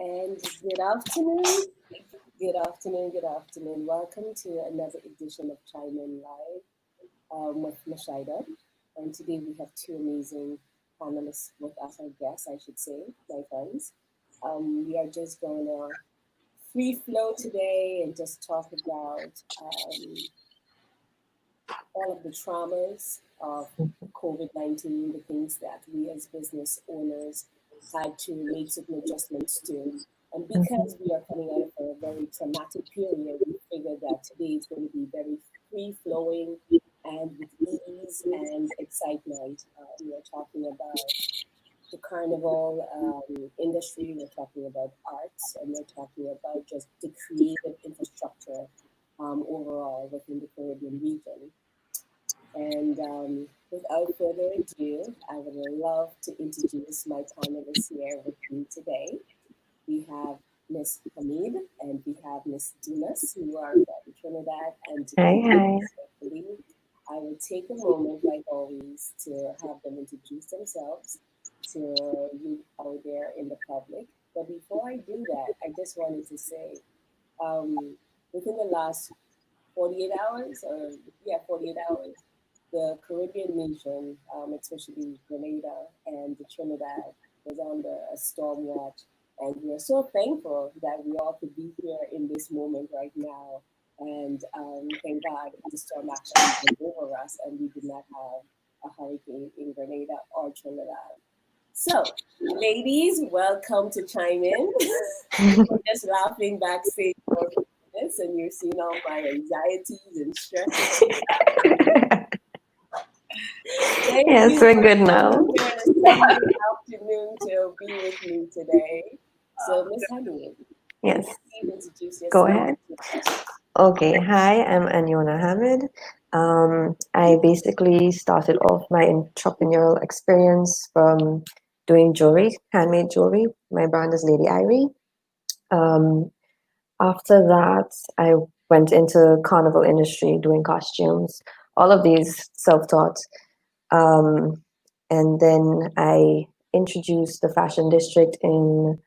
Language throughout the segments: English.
And good afternoon. Good afternoon. Good afternoon. Welcome to another edition of Chime In Live with Meschida. And today we have two amazing panelists with us, our guests, I should say, my friends. We are just going to free flow today and just talk about all of the traumas of COVID-19, the things that we as business owners had to make certain adjustments to. And because we are coming out of a very traumatic period, we figured that today is going to be very free-flowing and with ease and excitement. We are talking about the Carnival industry, we're talking about arts, and we're talking about just the creative infrastructure overall within the Caribbean region. And without further ado, I would love to introduce my panelists here with me today. We have Ms. Hamid and we have Ms. Dimas, who are from Trinidad and Hi. I will take a moment, like always, to have them introduce themselves to you out there in the public. But before I do that, I just wanted to say, within the last 48 hours, 48 hours, the Caribbean nation, especially Grenada and Trinidad, was under a storm watch. And we are so thankful that we all could be here in this moment right now. And thank God the storm actually went over us and we did not have a hurricane in Grenada or Trinidad. So, ladies, welcome to Chime In. We're just laughing backstage for this, and you're seeing all my anxieties and stresses. Yes, we're good now. Sunday afternoon to be with me today. So, Ms. Hamid, yes, introduce yourself. Go ahead. Okay, hi, I'm Anyona Hamid. I basically started off my entrepreneurial experience from doing jewelry, handmade jewelry. My brand is Lady 𝑰𝑏. After that, I went into Carnival industry doing costumes, all of these self-taught. And then I introduced the Fashion District in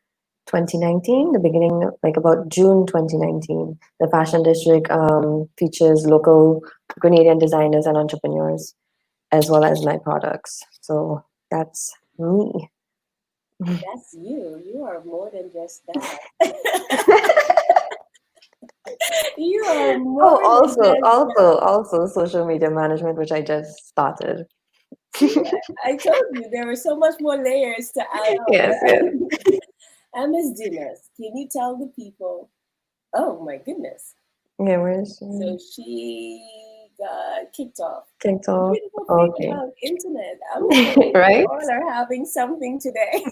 2019, the beginning, like about June 2019. The Fashion District features local Grenadian designers and entrepreneurs, as well as my products. So that's me. That's you. You are more than just that. You are more also social media management, which I just started. I told you there were so much more layers to add on. Yes. And Ms. Dimas, can you tell the people? Oh my goodness. Yeah, where is she? So she got kicked off. Kicked off. Beautiful thing Okay. about internet. I'm sure right? we all are having something today.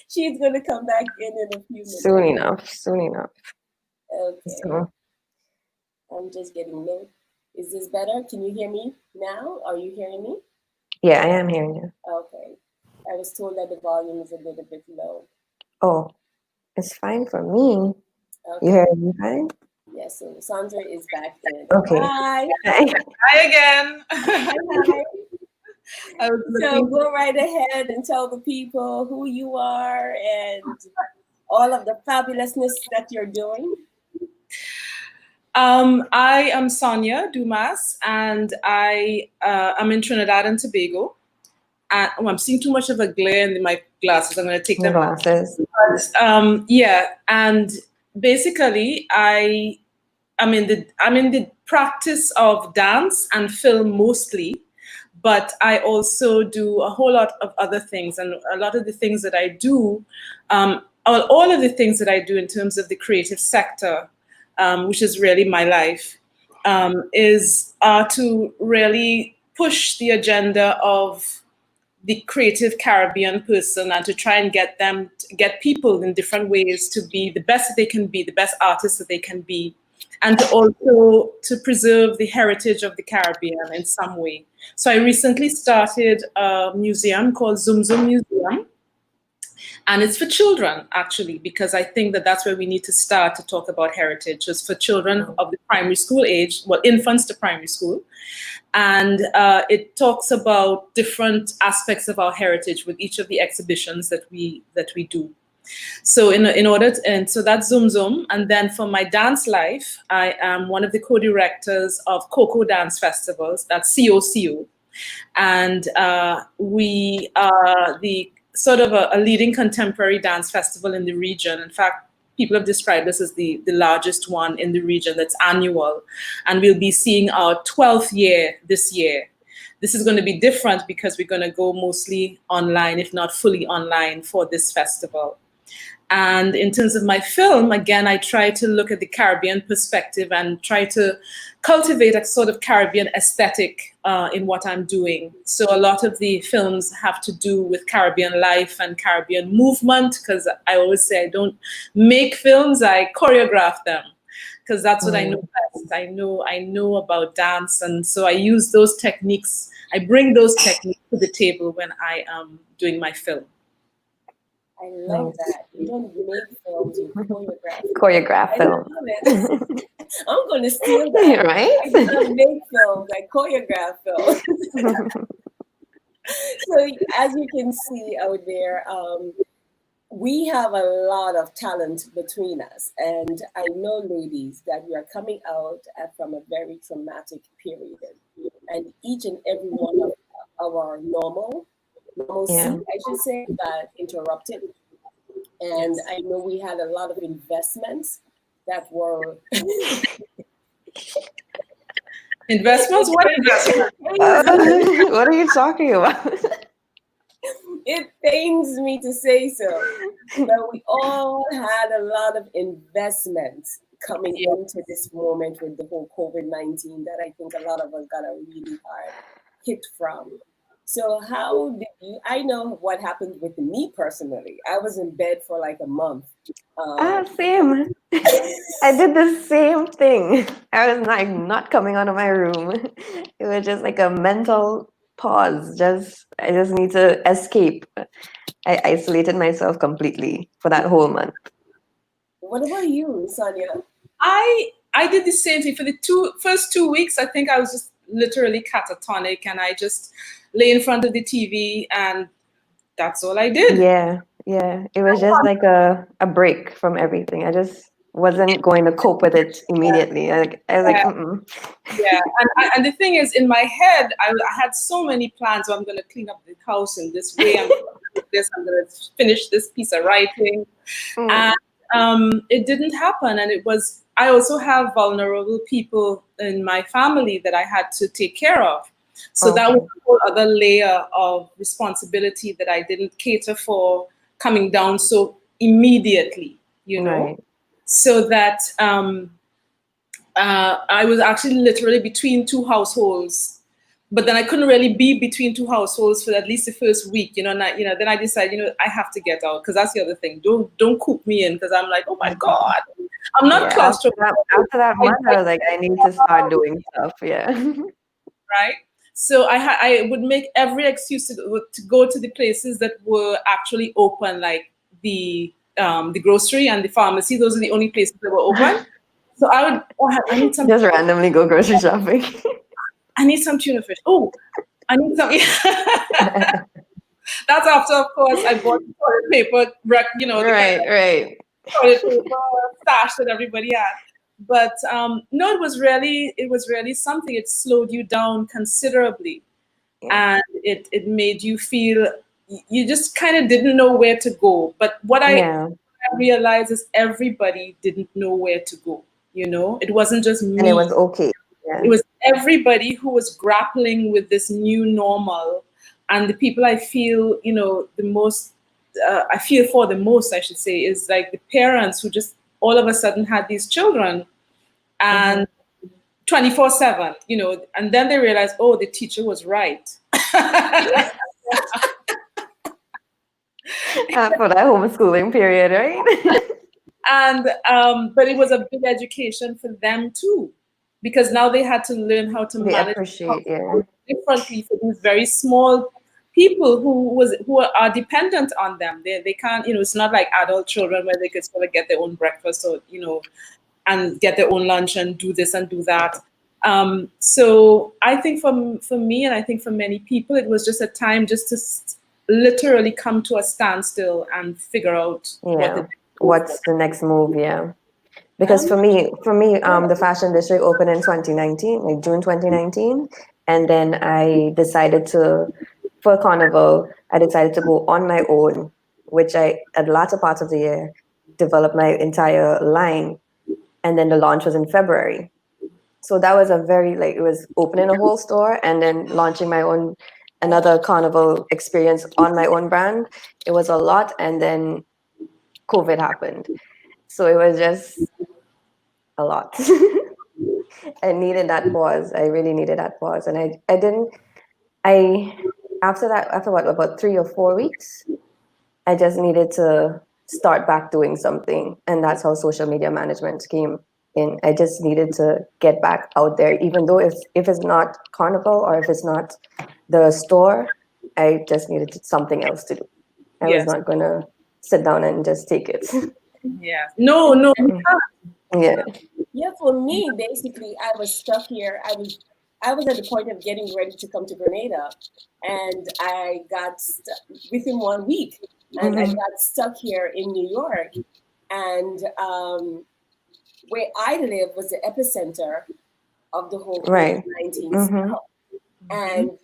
She's gonna come back in a few minutes. Soon enough. Okay. So, I'm just getting low. Is this better? Can you hear me now? Are you hearing me? yeah, I am hearing you. Okay. I was told that the volume is a little bit low. Oh, it's fine for me. Okay. You hear me fine? Yes, so Sandra is back in. Okay. Hi. Hi again. Hi. So go right ahead and tell the people who you are and all of the fabulousness that you're doing. I am Sonia Dumas, and I am in Trinidad and Tobago. And I'm seeing too much of a glare in my glasses. I'm going to take them off. And basically, I'm in the practice of dance and film mostly, but I also do a whole lot of other things, and a lot of the things that I do, all of the things that I do in terms of the creative sector, which is really my life, is to really push the agenda of the creative Caribbean person and to try and get people in different ways to be the best that they can be, the best artists that they can be, and to also to preserve the heritage of the Caribbean in some way. So I recently started a museum called Zoom Museum. And it's for children, actually, because I think that that's where we need to start to talk about heritage, is for children of the primary school age, well, infants to primary school. And it talks about different aspects of our heritage with each of the exhibitions that we do. So in order to, and so that's 𝗉𝗉𝗀. And then for my dance life, I am one of the co-directors of Coco Dance Festivals, that's COCO. And we are the sort of a leading contemporary dance festival in the region. In fact, people have described this as the largest one in the region that's annual. And we'll be seeing our 12th year this year. This is going to be different because we're going to go mostly online, if not fully online, for this festival. And in terms of my film, again, I try to look at the Caribbean perspective and try to cultivate a sort of Caribbean aesthetic in what I'm doing. So a lot of the films have to do with Caribbean life and Caribbean movement, because I always say I don't make films, I choreograph them, because that's what I know best. I know about dance, and so I use those techniques. I bring those techniques to the table when I am doing my film. I love that. You don't make films, you choreograph. Choreograph film. I'm going to steal that. Right? I don't make films, I choreograph films. So as you can see out there, we have a lot of talent between us. And I know, ladies, that we are coming out from a very traumatic period. And each and every one of our normalcy, I should say, that interrupted. And I know we had a lot of investments that were... Investments? What investments? What are you talking about? It pains me to say so, but we all had a lot of investments coming into this moment with the whole COVID-19 that I think a lot of us got a really hard hit from. So how did you, I know what happened with me personally. I was in bed for like a month. Same. I did the same thing. I was like not coming out of my room. It was just like a mental pause. I just need to escape. I isolated myself completely for that whole month. What about you, Sonia? I did the same thing. For the first 2 weeks, I think I was just literally catatonic, and I just lay in front of the TV, and that's all I did. Yeah. It was just like a break from everything. I just wasn't going to cope with it immediately. I was like, Yeah, and the thing is, in my head, I had so many plans. So I'm going to clean up the house in this way. I'm going to do this. I'm going to finish this piece of writing. And it didn't happen. And I also have vulnerable people in my family that I had to take care of. So that was a whole other layer of responsibility that I didn't cater for coming down so immediately, you know? Right. So that I was actually literally between two households, but then I couldn't really be between two households for at least the first week, you know. And then I decided, I have to get out, because that's the other thing. Don't coop me in, because I'm like, oh my God, I'm not claustrophobic. After that month, I was like, I need to start doing stuff. Yeah. Right. So I would make every excuse to go to the places that were actually open, like the grocery and the pharmacy. Those are the only places that were open. So I need some. Just randomly go grocery shopping. I need some tuna fish. Oh, I need some. That's after, of course, I bought toilet paper. Right. Toilet paper stash that everybody had. But no, it was really something. It slowed you down considerably, and it made you feel you just kind of didn't know where to go. But what I realized is everybody didn't know where to go. It wasn't just me. And it was okay. Yeah. It was everybody who was grappling with this new normal, and the people I feel the most. I feel for the most, I should say, is like the parents who just all of a sudden had these children and 24/7, and then they realized, oh, the teacher was right. For that homeschooling period, right? And but it was a big education for them too, because now they had to learn how to manage differently for these very small people who are dependent on them. They can't, it's not like adult children where they could sort of get their own breakfast or, and get their own lunch and do this and do that. So I think for me, and I think for many people, it was just a time just to literally come to a standstill and figure out what Yeah. the What's the next move? Yeah. Because I'm for not me, sure. the fashion district opened in 2019, like June 2019, and then I decided to, for Carnival, I decided to go on my own, which I, at the latter part of the year, developed my entire line, and then the launch was in February. So that was a very, like, it was opening a whole store and then launching my own, another Carnival experience on my own brand. It was a lot, and then COVID happened. So it was just a lot. I needed that pause. I really needed that pause. And I didn't, I, after that, after what, about 3 or 4 weeks, I just needed to start back doing something. And that's how social media management came in. I just needed to get back out there, even though if it's not Carnival or if it's not the store, I just needed something else to do. I was yes, not going to sit down and just take it. yeah. No, no, you can't. Yeah. Yeah, for me, basically, I was stuck here. I was at the point of getting ready to come to Grenada, and I got within 1 week, and I Hmm. got stuck here in New York, and where I live was the epicenter of the whole Right. COVID-19 Hmm. stuff. And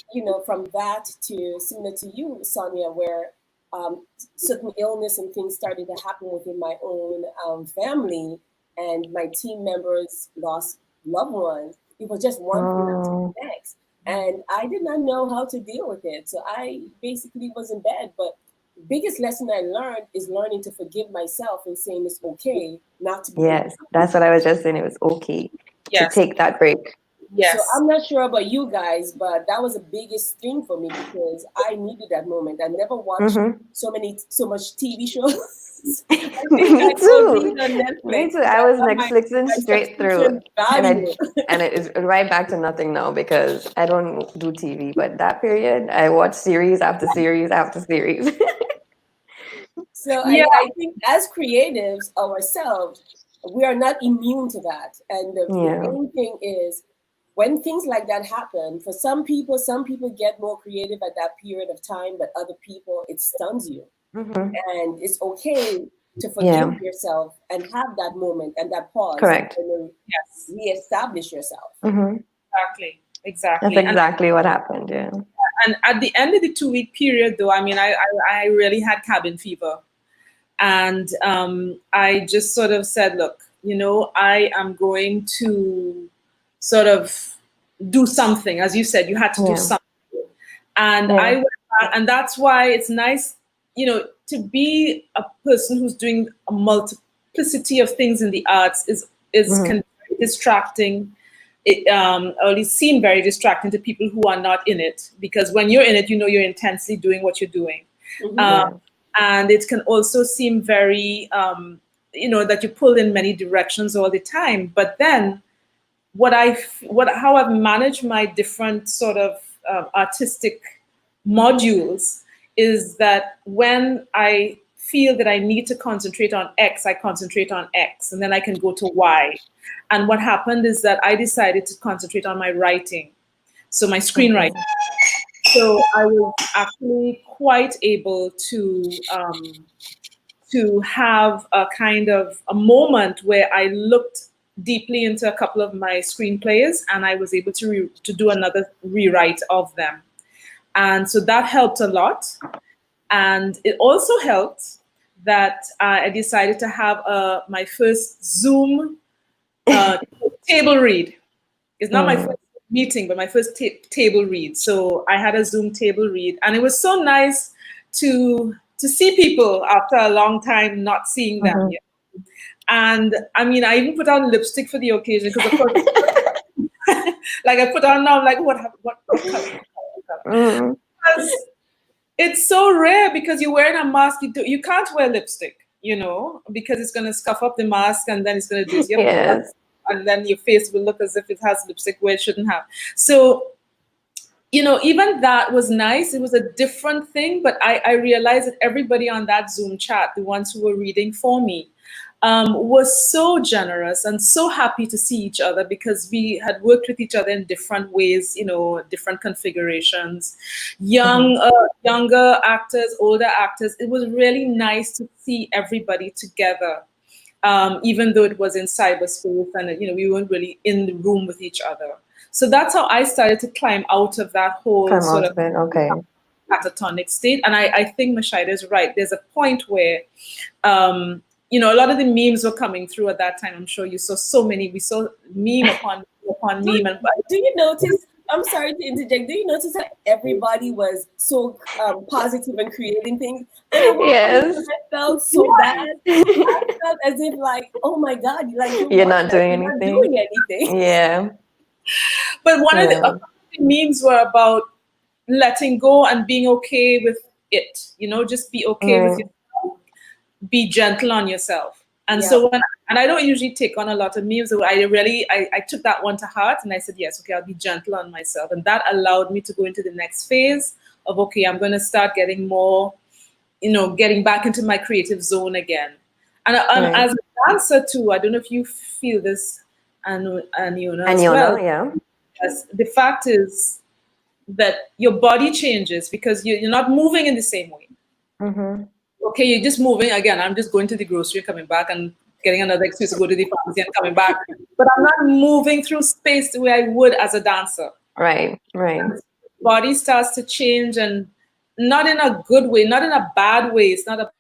from that to similar to you, Sonia, where certain illness and things started to happen within my own family, and my team members lost loved ones. It was just one thing after Oh, the next, and I did not know how to deal with it. So I basically was in bed. But the biggest lesson I learned is learning to forgive myself and saying it's okay not to be able yes. to. That's what I was just saying. It was okay to Yes, take that break. So yes, I'm not sure about you guys, but that was the biggest thing for me because I needed that moment. I never watched Hmm. so much TV shows. I think Me I OD'd too. on Me Netflix too. because I I was got Netflixing my straight through, subscription value. and it is right back to nothing now because I don't do TV. But that period, I watched series after series after series. So yeah, I think as creatives ourselves, we are not immune to that. And the Yeah. main thing is when things like that happen, for some people get more creative at that period of time, but other people, it stuns you. Hmm. And it's okay to forgive Yeah. yourself and have that moment and that pause Correct. and then yes, reestablish yourself. Hmm. exactly, That's exactly. exactly what happened. Yeah. And at the end of the 2 week period, though, I mean, I really had cabin fever. And I just sort of said, look, I am going to sort of do something. As you said, you had to do Yeah. something. And I Yeah. went back, and that's why it's nice, to be a person who's doing a multiplicity of things in the arts is Hmm. can be very distracting. It or at least seem very distracting to people who are not in it, because when you're in it, you're intensely doing what you're doing. Hmm. Um, Yeah. and it can also seem very, that you pull in many directions all the time. But then how I've managed my different sort of artistic modules is that when I feel that I need to concentrate on X, I concentrate on X, and then I can go to Y. And what happened is that I decided to concentrate on my writing, so my screenwriting. Okay. So I was actually quite able to have a kind of a moment where I looked deeply into a couple of my screenplays, and I was able to do another rewrite of them. And so that helped a lot. And it also helped that I decided to have my first Zoom table read. It's not my Mm. first meeting, but my first table read. So I had a Zoom table read, and it was so nice to see people after a long time not seeing them. Mhm. Yeah. And I mean, I even put on lipstick for the occasion because, of course, like I put on now, I'm like, what color? What color? Mm. Because it's so rare because you're wearing a mask. You can't wear lipstick, because it's going to scuff up the mask, and then it's going to do your Yes. and then your face will look as if it has lipstick where it shouldn't have. So, even that was nice. It was a different thing, but I realized that everybody on that Zoom chat, the ones who were reading for me, was so generous and so happy to see each other, because we had worked with each other in different ways, different configurations, younger actors, older actors. It was really nice to see everybody together, even though it was in cyberspace and we weren't really in the room with each other. So that's how I started to climb out of that whole sort of catatonic state. And I think Meschida is right. There's a point where a lot of the memes were coming through at that time. I'm sure you saw so many. We saw meme upon meme. And do you notice? I'm sorry to interject. Do you notice that everybody was so positive and creating things? Yes. I felt so bad. I felt as if like, oh my God, like you're not doing anything. Yeah. But one of the memes were about letting go and being okay with it. Just be okay with yourself. Be gentle on yourself. And so and I don't usually take on a lot of memes. So I took that one to heart, and I said, yes, okay, I'll be gentle on myself. And that allowed me to go into the next phase of, okay, I'm going to start getting more, getting back into my creative zone again. And as a dancer too, I don't know if you feel this, and as well. Yeah. Yes, the fact is that your body changes because you're not moving in the same way. Okay, you're just moving. Again, I'm just going to the grocery, coming back, and getting another excuse to go to the pharmacy and coming back. But I'm not moving through space the way I would as a dancer. Right. Body starts to change, and not in a good way, not in a bad way. It's not that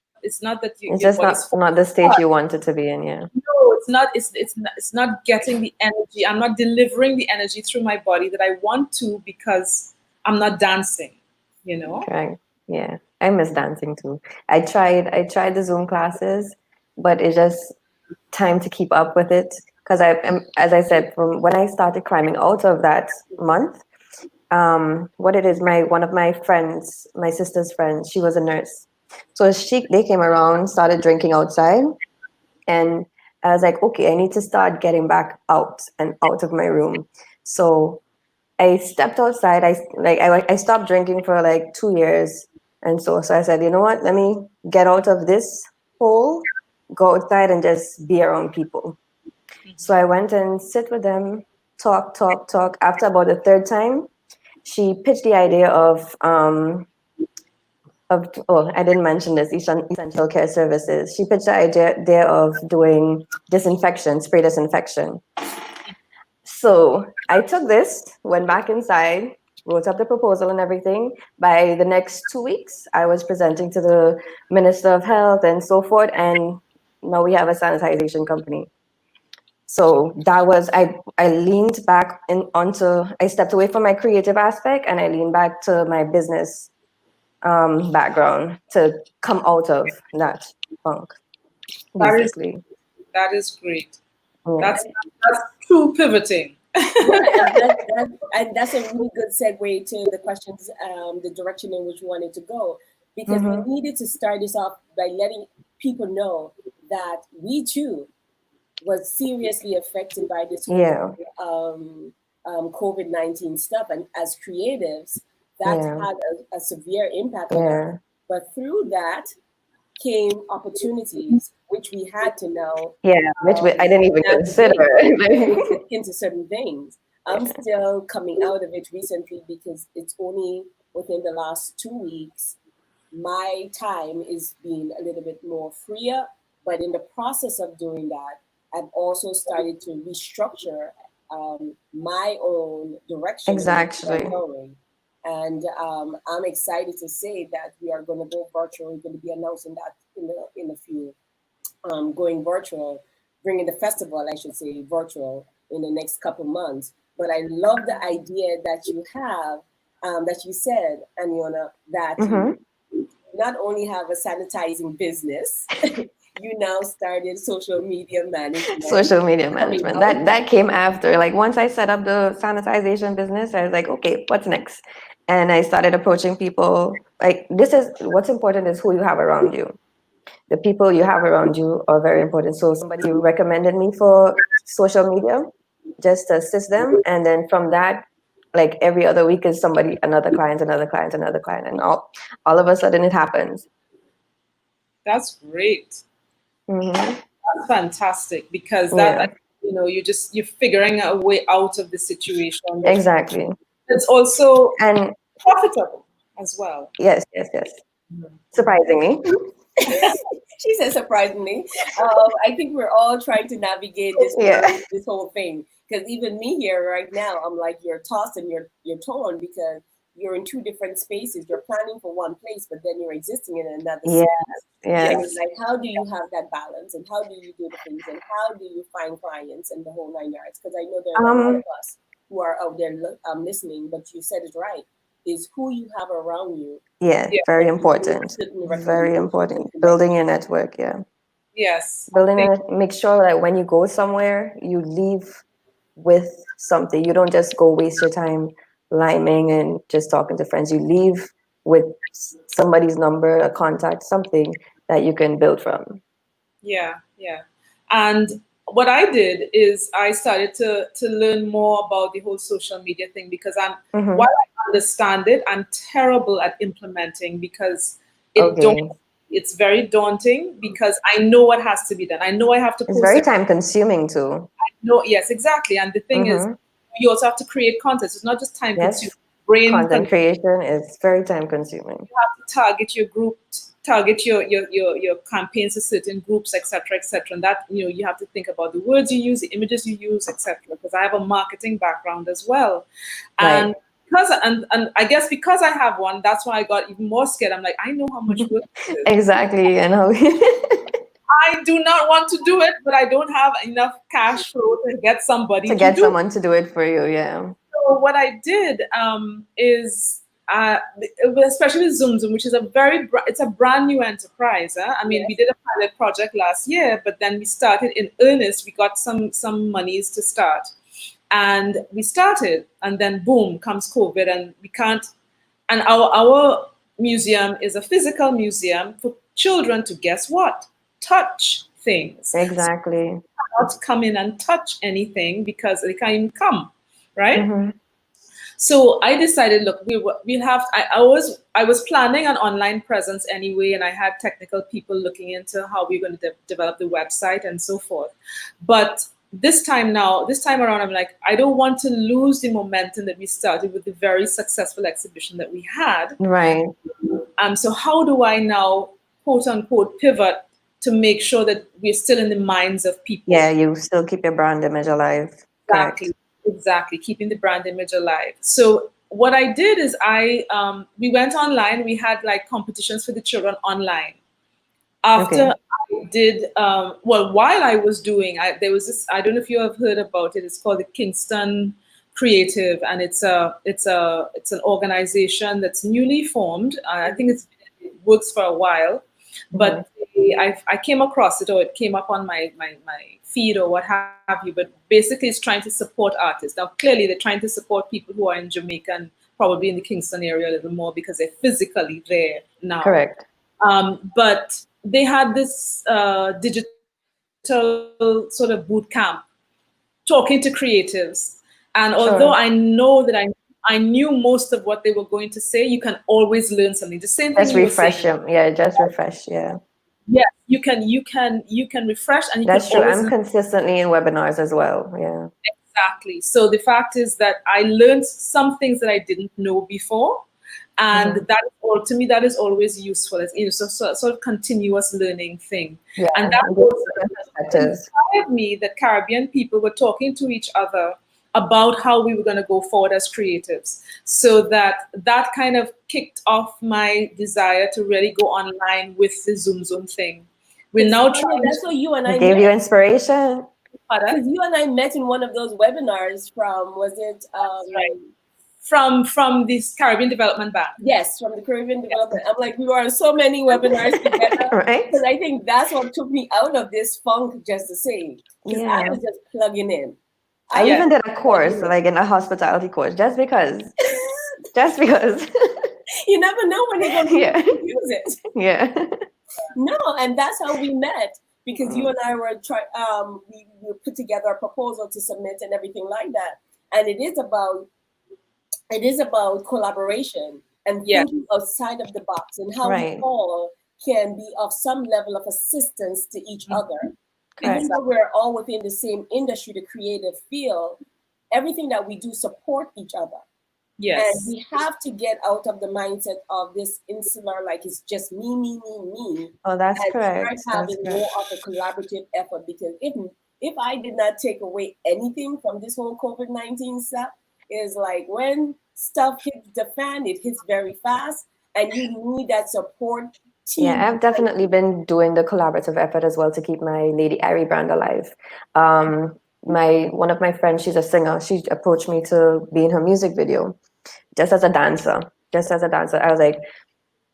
you. It's just not the state you want it to be in. Yeah. No, it's not. It's not getting the energy. I'm not delivering the energy through my body that I want to, because I'm not dancing. Correct. Yeah. I miss dancing too. I tried the Zoom classes, but it's just time to keep up with it. Because as I said, from when I started climbing out of that month, what it is, one of my friends, my sister's friends, she was a nurse. So they came around, started drinking outside, and I was like, okay, I need to start getting back out of my room. So I stepped outside. I stopped drinking for like 2 years. And so I said, you know what, let me get out of this hole, go outside and just be around people. So I went and sit with them, talk. After about the third time, she pitched the idea of I didn't mention this, essential care services. She pitched the idea of doing spray disinfection. So I took this, went back inside, wrote up the proposal and everything. By the next 2 weeks, I was presenting to the Minister of Health and so forth. And now we have a sanitization company. So that was, I leaned back I stepped away from my creative aspect, and I leaned back to my business background to come out of that funk, basically. That is great. Yeah. That's true pivoting. And that's a really good segue to the questions, the direction in which we wanted to go, because we needed to start this off by letting people know that we too was seriously affected by this COVID-19 stuff, and as creatives, that had a severe impact on us. But through that came opportunities, which we had to now. Which I didn't even consider into certain things. I'm still coming out of it recently, because it's only within the last 2 weeks my time is being a little bit more freer. But in the process of doing that, I've also started to restructure my own direction. Exactly. And I'm excited to say that we are going to go virtual. We're going to be announcing that in a few, going virtual, bringing the festival, I should say, virtual in the next couple months. But I love the idea that you have, that you said, Aniona, that you not only have a sanitizing business, you now started social media management. That came after. Like, once I set up the sanitization business, I was like, okay, what's next? And I started approaching people. Like, what's important is who you have around you. The people you have around you are very important. So somebody recommended me for social media just to assist them. And then from that, like every other week is another client. And all of a sudden it happens. That's great. That's That's fantastic because Yeah, you're figuring a way out of the situation. exactly. It's also And profitable as well. yes, yes, yes. Surprisingly. She said surprisingly. I think we're all trying to navigate this Yeah. this whole thing. Because even me here right now, I'm like, you're tossed and you're torn because you're in two different spaces. You're planning for one place, but then you're existing in another Yes, space. And yes. it's like, how do you have that balance? And how do you do the things? And how do you find clients and the whole nine yards? Because I know there are a lot of us who are out there listening, but you said it right, is who you have around you. Yeah, Yeah. very important. Certain Very recommendations important. and Building your network, yeah. Yes. Building a make sure that when you go somewhere, you leave with something. You don't just go waste your time liming and just talking to friends. You leave with somebody's number, a contact, something that you can build from. Yeah, yeah. And what I did is I started to learn more about the whole social media thing because Mm-hmm. while I understand it, I'm terrible at implementing because Okay. it's very daunting because I know what has to be done. I know I have to It's post very it. time consuming too. No, yes, exactly. And the thing is, Mm-hmm. you also have to create content. It's not just time consuming. Yes. Brain Content creation is very time consuming. have to target your group, target your campaigns to certain groups, etc., and that you have to think about the words you use, the images you use, etc. Because I have a marketing background as well, Right. and and I guess because I have one, that's why I got even more scared. I'm like, I know how much work this is. Exactly. And how I do not want to do it, but I don't have enough cash flow to get somebody to to get do it. someone to do it for you, yeah. So what I did is, especially with Zoom, which is it's a brand new enterprise. I mean, Yes. we did a pilot project last year, but then we started in earnest. We got some monies to start, and we started, and then boom comes COVID, and we can't. And our museum is a physical museum for children to guess what, touch things. Exactly. Not come in and touch anything because they can't even come, right? Mm-hmm. So I decided, look, we'll have. I was planning an online presence anyway, and I had technical people looking into how we're going to develop the website and so forth. But this time around, I'm like, I don't want to lose the momentum that we started with the very successful exhibition that we had. Right. So how do I now, quote unquote, pivot to make sure that we're still in the minds of people? Yeah, you still keep your brand image alive. Correct. Exactly, keeping the brand image alive. So what I did is we went online. We had like competitions for the children online. After Okay. I did, while I was doing, there was this. I don't know if you have heard about it. It's called the Kingston Creative, and it's an organization that's newly formed. I think it works for a while, but I came across it, or it came up on my feed or what have you. But basically, it's trying to support artists. Now, clearly, they're trying to support people who are in Jamaica and probably in the Kingston area a little more because they're physically there now. Correct. But they had this digital sort of boot camp talking to creatives. And although Sure. I know that I knew most of what they were going to say, you can always learn something. The same thing Just you were refresh saying. them. Yeah, just refresh. Yeah. Yes, you can refresh, and you That's can true. always I'm learn. consistently in webinars as well. Yeah. Exactly. So the fact is that I learned some things that I didn't know before. And that is all to me, that is always useful. It's sort of continuous learning thing. Yeah. And that Different also perspectives. inspired me that Caribbean people were talking to each other about how we were going to go forward as creatives. So that kind of kicked off my desire to really go online with the Zoom thing. We're now trying That's what you and I It gave met. you inspiration. Because you and I met in one of those webinars from, was it? right. From this Caribbean Development Bank. Yes, from the Caribbean Development. I'm like, we were on so many webinars together. Right? Because I think that's what took me out of this funk, just to say. Because I Yeah. was just plugging in. I Yeah. even did a course, like in a hospitality course, just because. Just because. You never know when you're going to Yeah. use it. Yeah. No, and that's how we met. Because you and I were we put together a proposal to submit and everything like that. And it is about collaboration and thinking outside of the box and how we Right. all can be of some level of assistance to each other. Even Correct. though we're all within the same industry, the creative field, everything that we do support each other. And Yes. we have to get out of the mindset of this insular, like it's just me, me, me, me, Oh, that's and start correct. That's having correct. more of a collaborative effort. Because if I did not take away anything from this whole COVID-19 stuff, is like when stuff hits the fan, it hits very fast, and you need that support team. Yeah, I've definitely been doing the collaborative effort as well to keep my Lady Ari brand alive. One of my friends, she's a singer. She approached me to be in her music video, just as a dancer. Just as a dancer, I was like,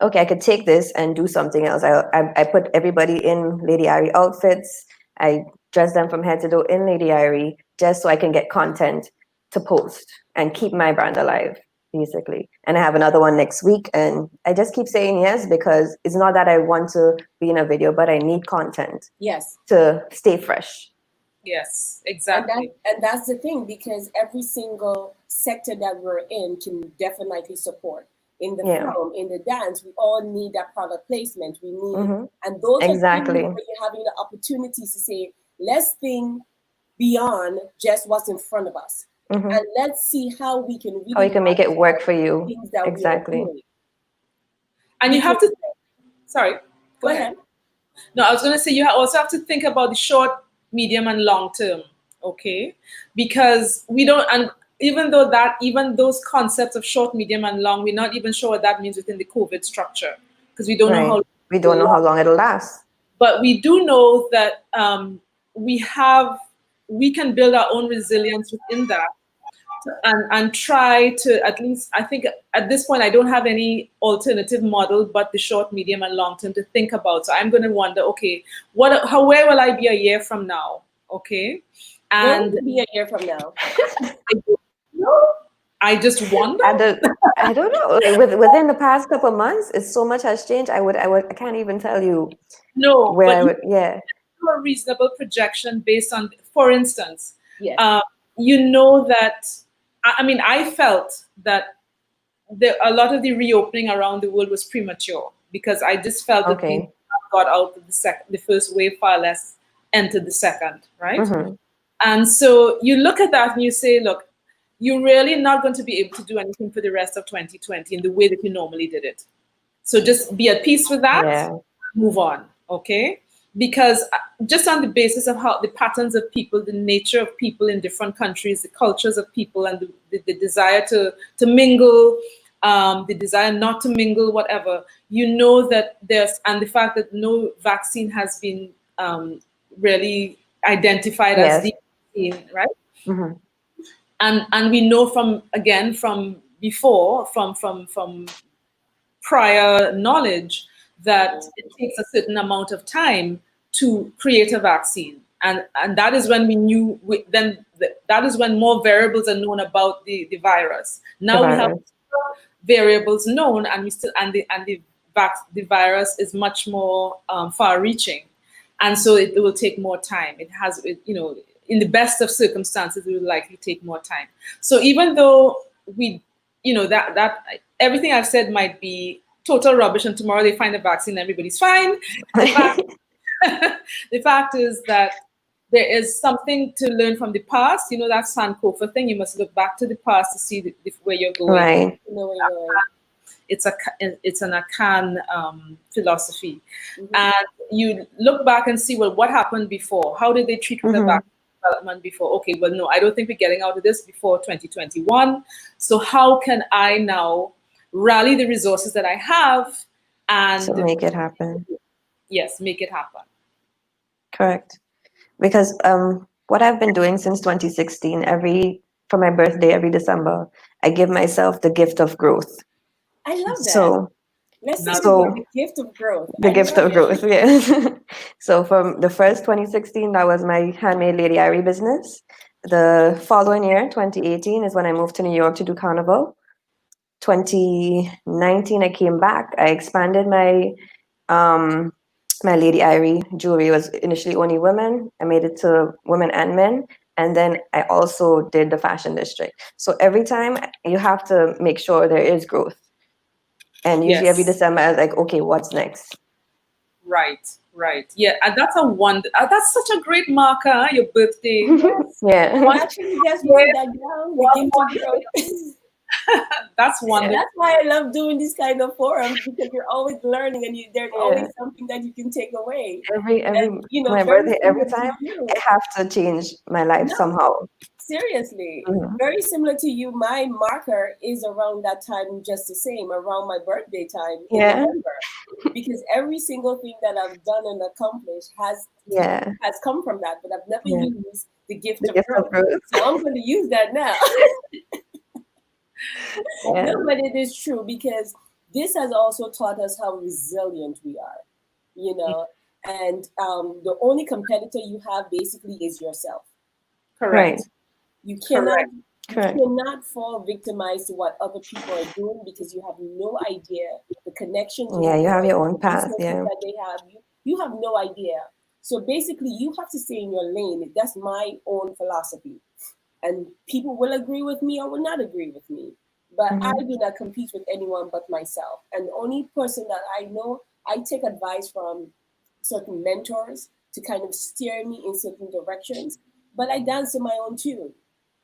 okay, I could take this and do something else. I put everybody in Lady Ari outfits. I dress them from head to toe in Lady Ari, just so I can get content to post and keep my brand alive, basically. And I have another one next week, and I just keep saying yes because it's not that I want to be in a video, but I need content Yes. to stay fresh. Yes, exactly. And that's the thing, because every single sector that we're in can definitely support. In the Yeah. film, in the dance, we all need that product placement. We need, Mm-hmm. and those Exactly. are things where you're having the opportunities to say, let's think beyond just what's in front of us. Mm-hmm. And let's see how we can really How you can make it work for you. things that Exactly. we are doing. And you have to, sorry, Go ahead. No, I was going to say you also have to think about the short, medium, and long term, okay? Because we don't, and even those concepts of short, medium, and long, we're not even sure what that means within the COVID structure, because we don't know how. We don't know how long it'll last. But we do know that we can build our own resilience within that. And try to, at least, I think at this point, I don't have any alternative model but the short, medium, and long term to think about. So I'm going to wonder, okay, where will I be a year from now? Okay. And where will be a year from now? I just wonder. I don't know. Like within the past couple of months, so much has changed. I can't even tell you. No, where but I would, yeah. A reasonable projection based on, for instance, yes. You know that, I mean, I felt that a lot of the reopening around the world was premature because I just felt that people got out of the first wave far less entered the second, right? Mm-hmm. And so you look at that and you say, look, you're really not going to be able to do anything for the rest of 2020 in the way that you normally did it. So just be at peace with that, move on, okay? Because just on the basis of how the patterns of people, the nature of people in different countries, the cultures of people, and the desire to mingle, the desire not to mingle, whatever, you know that and the fact that no vaccine has been really identified as the vaccine, right? Mm-hmm. And we know from before, from prior knowledge, that it takes a certain amount of time to create a vaccine. And that is when we knew, that is when more variables are known about the virus. Now we have variables known, and the virus is much more far-reaching. And so it will take more time. In the best of circumstances, it will likely take more time. So even though that everything I've said might be total rubbish, and tomorrow they find a vaccine, everybody's fine. The fact is that there is something to learn from the past. You know that Sankofa thing. You must look back to the past to see where you're going. Right. It's an Akan philosophy, and you look back and see, well, what happened before? How did they treat the vaccine development before? Okay, well, no, I don't think we're getting out of this before 2021. So how can I now rally the resources that I have and make it happen? Yes, make it happen. Correct. Because what I've been doing since 2016, for my birthday, every December, I give myself the gift of growth. I love that. So let's talk about the gift of growth. The gift of growth, yes. So from the first 2016, that was my handmade Lady Ari business. The following year, 2018, is when I moved to New York to do Carnival. 2019, I came back. I expanded my my Lady Ari jewelry. It was initially only women. I made it to women and men. And then I also did the fashion district. So every time you have to make sure there is growth. And usually every December, I was like, okay, what's next? Right, right. Yeah, and that's a wonder. That's such a great marker, huh? Your birthday. Yes. Yeah. I actually just wrote that down. Begin to grow. That's And wonderful. that's why I love doing this kind of forums, because you're always learning and there's Yeah. always something that you can take away. Every And, my very birthday, every similar to time you. it have to change my life No, somehow. seriously. Mhm. Very similar to you. My marker is around that time, just the same, around my birthday time in Yeah. November. Because every single thing that I've done and accomplished Yeah. has come from that, but I've never Yeah. used the gift The of gift of growth. growth. So I'm going to use that now. Yeah. No, but it is true, because this has also taught us how resilient we are, and the only competitor you have basically is yourself. Right. Correct. You cannot Correct. you Correct. cannot fall victimized to what other people are doing, because you have no idea the connections Yeah, you have enjoy, your own the path. resources Yeah. that they have. You have no idea. So basically, you have to stay in your lane. That's my own philosophy. And people will agree with me or will not agree with me. But I Mhm. do not compete with anyone but myself. And the only person that I know, I take advice from certain mentors to kind of steer me in certain directions. But I dance to my own tune.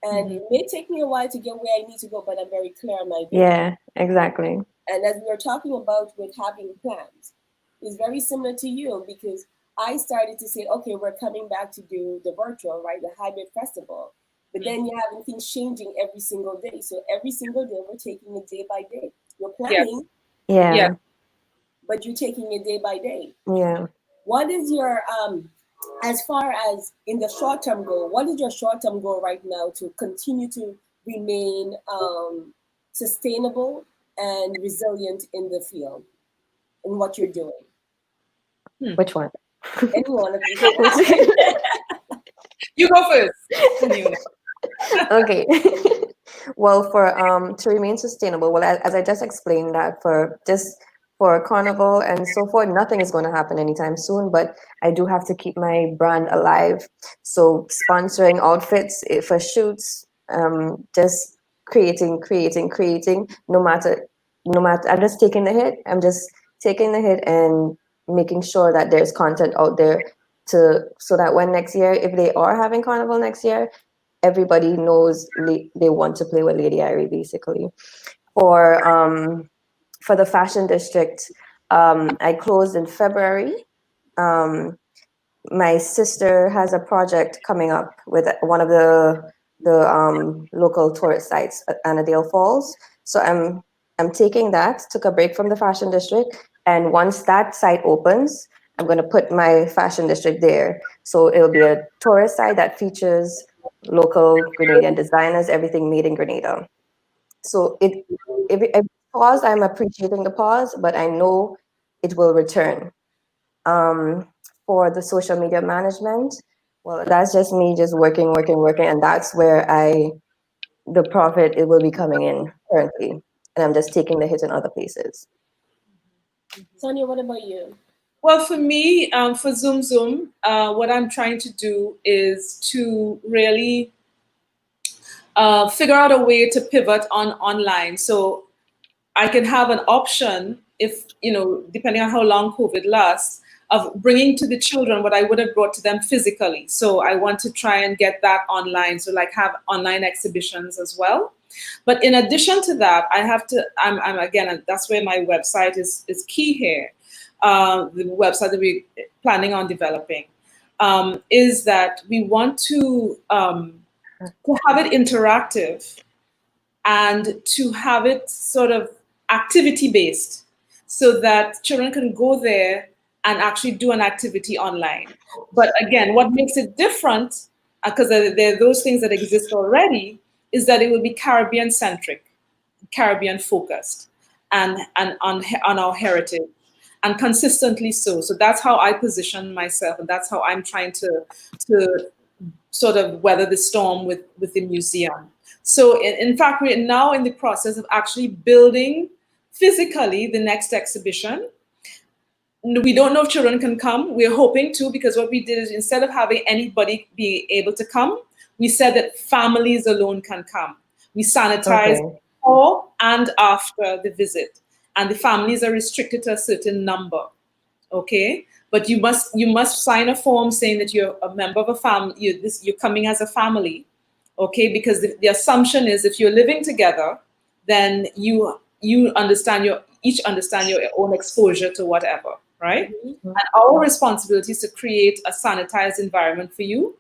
And it may take me a while to get where I need to go, but I'm very clear on my vision. Yeah, exactly. And as we were talking about with having plans, it's very similar to you, because I started to say, okay, we're coming back to do the virtual, right? The hybrid festival. But then you're having things changing every single day. So every single day, we're taking it day by day. You're Yes. planning, Yeah. Yeah. but you're taking it day by day. Yeah. What is your, as far as in the short term goal, what is your short term goal right now to continue to remain sustainable and resilient in the field, in what you're doing? Which one? Any one of you. You go first. Anyway. Okay. Well, for to remain sustainable, well, as I just explained, that for Carnival and so forth, nothing is going to happen anytime soon, but I do have to keep my brand alive. So sponsoring outfits for shoots, just creating, no matter, I'm just taking the hit. I'm just taking the hit and making sure that there's content out there so that when next year, if they are having Carnival next year, everybody knows they want to play with Lady Irie, basically. For the fashion district, I closed in February. My sister has a project coming up with one of the local tourist sites at Annandale Falls. So I'm taking that, took a break from the fashion district, and once that site opens, I'm going to put my fashion district there. So it'll be a tourist site that features local Grenadian designers, everything made in Grenada. So if pause, I'm appreciating the pause, but I know it will return. Um, for the social media management, well, that's just me just working, and that's where the profit, it will be coming in currently, and I'm just taking the hit in other places. Sonia, what about you? Well, for me, for Zoom Zoom, what I'm trying to do is to really figure out a way to pivot on online. So I can have an option if, depending on how long COVID lasts, of bringing to the children what I would have brought to them physically. So I want to try and get that online. So like have online exhibitions as well. But in addition to that, I'm again, that's where my website is key here. The website that we're planning on developing is that we want to have it interactive and to have it sort of activity based so that children can go there and actually do an activity online. But again, what makes it different, because there are those things that exist already, is that it will be Caribbean centric, Caribbean focused, and on our heritage, and consistently so. So that's how I position myself, and that's how I'm trying to sort of weather the storm with the museum. So in fact, we're now in the process of actually building physically the next exhibition. We don't know if children can come. We're hoping to, because what we did is instead of having anybody be able to come, we said that families alone can come. We sanitize Okay. before and after the visit, and the families are restricted to a certain number. Okay, but you must sign a form saying that you're a member of a family. You're coming as a family, okay? Because the assumption is if you're living together, then you each understand your own exposure to whatever, right? Mm-hmm. And our responsibility is to create a sanitized environment for you,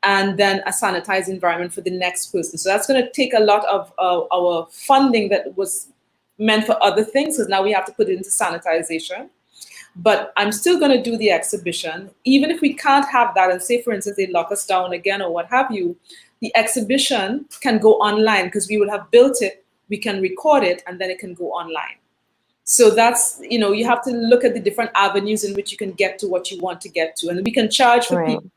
and then a sanitized environment for the next person. So that's going to take a lot of our funding that was meant for other things, because now we have to put it into sanitization. But I'm still going to do the exhibition, even if we can't have that. And say, for instance, they lock us down again or what have you, the exhibition can go online because we will have built it. We can record it, and then it can go online. So that's, you have to look at the different avenues in which you can get to what you want to get to. And we can charge for people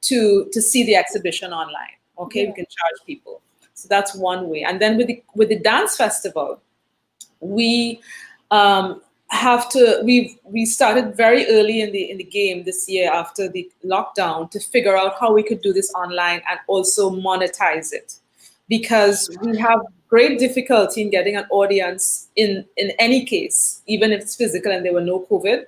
to see the exhibition online. Okay, Yeah. we can charge people. So that's one way. And then with the dance festival, we we started very early in the game this year after the lockdown to figure out how we could do this online and also monetize it, because we have great difficulty in getting an audience in any case, even if it's physical and there were no COVID,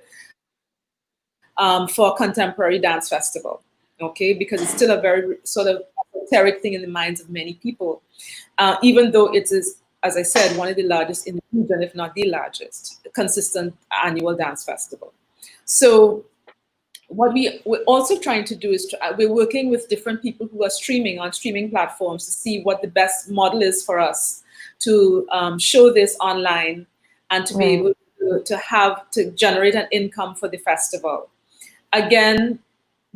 for a contemporary dance festival, okay? Because it's still a very sort of esoteric thing in the minds of many people, even though it is, as I said, one of the largest in the region, if not the largest, consistent annual dance festival. So what we're also trying to do is we're working with different people who are streaming on streaming platforms to see what the best model is for us to show this online and to be able to generate an income for the festival. Again,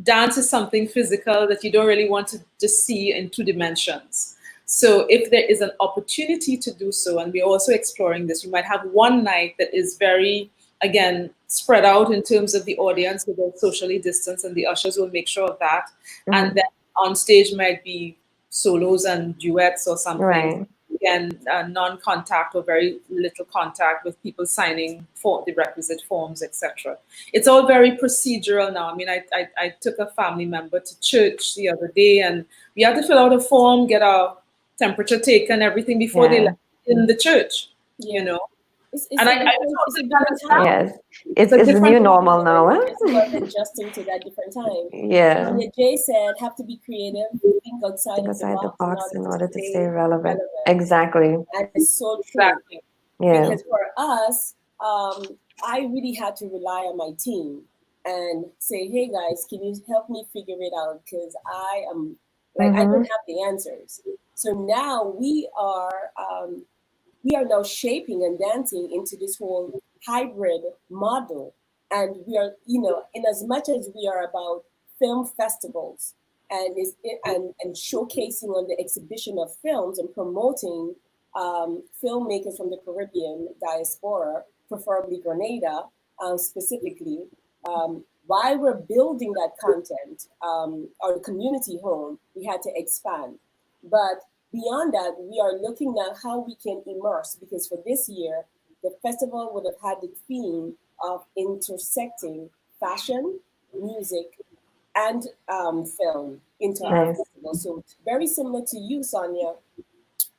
dance is something physical that you don't really want to just see in 2 dimensions. So if there is an opportunity to do so, and we're also exploring this, you might have one night that is very, again, spread out in terms of the audience, so they're socially distanced, and the ushers will make sure of that. And then on stage might be solos and duets or something. Right. Again, non-contact or very little contact with people signing for the requisite forms, etc. It's all very procedural now. I mean, I took a family member to church the other day, and we had to fill out a form, get our temperature taken, everything before they left in the church, It's and a different time. Yes, it's the new normal now. Huh? It's about adjusting to that different time. Yeah. And Jay said, have to be creative, think outside of the box in order to stay relevant. Exactly. And it's so true. Exactly. Yeah. Because for us, I really had to rely on my team and say, hey guys, can you help me figure it out? Because I am I don't have the answers. So now we are now shaping and dancing into this whole hybrid model. And we are, in as much as we are about film festivals and showcasing on the exhibition of films and promoting filmmakers from the Caribbean diaspora, preferably Grenada specifically, while we're building that content, our community home, we had to expand. But beyond that, we are looking at how we can immerse, because for this year, the festival would have had the theme of intersecting fashion, music, and film into our festival. So very similar to you, Sonia,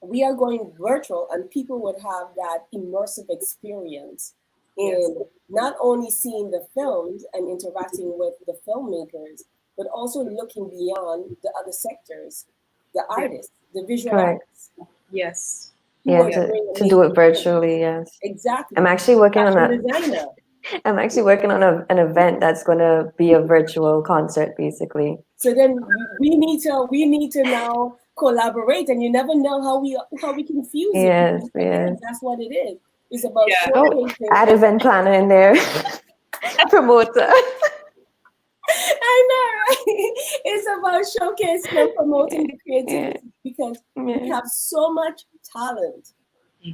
we are going virtual, and people would have that immersive experience in not only seeing the films and interacting with the filmmakers, but also looking beyond the other sectors, the artists, the visual artists. Yes. Yeah, to do it virtually, yes. Exactly. I'm actually working on that. Designer. I'm actually working on an event that's going to be a virtual concert, basically. So then we need to now collaborate, and you never know how we can fuse it. Yes. That's what it is. It's about showcasing. Add event planner in there, promoter. I know, right? It's about showcasing and promoting the creativity, because we have so much talent.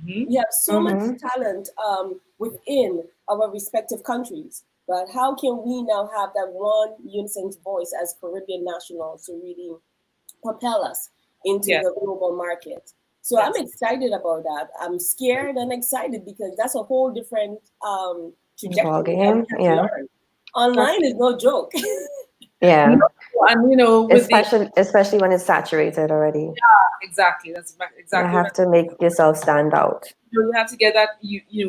We have so much talent within our respective countries. But how can we now have that one unison voice as Caribbean nationals to really propel us into the global market? So I'm excited about that. I'm scared and excited, because that's a whole different trajectory. Online is no joke. Yeah. And especially when it's saturated already. Yeah, exactly. That's exactly. You have to make yourself stand out. You have to get that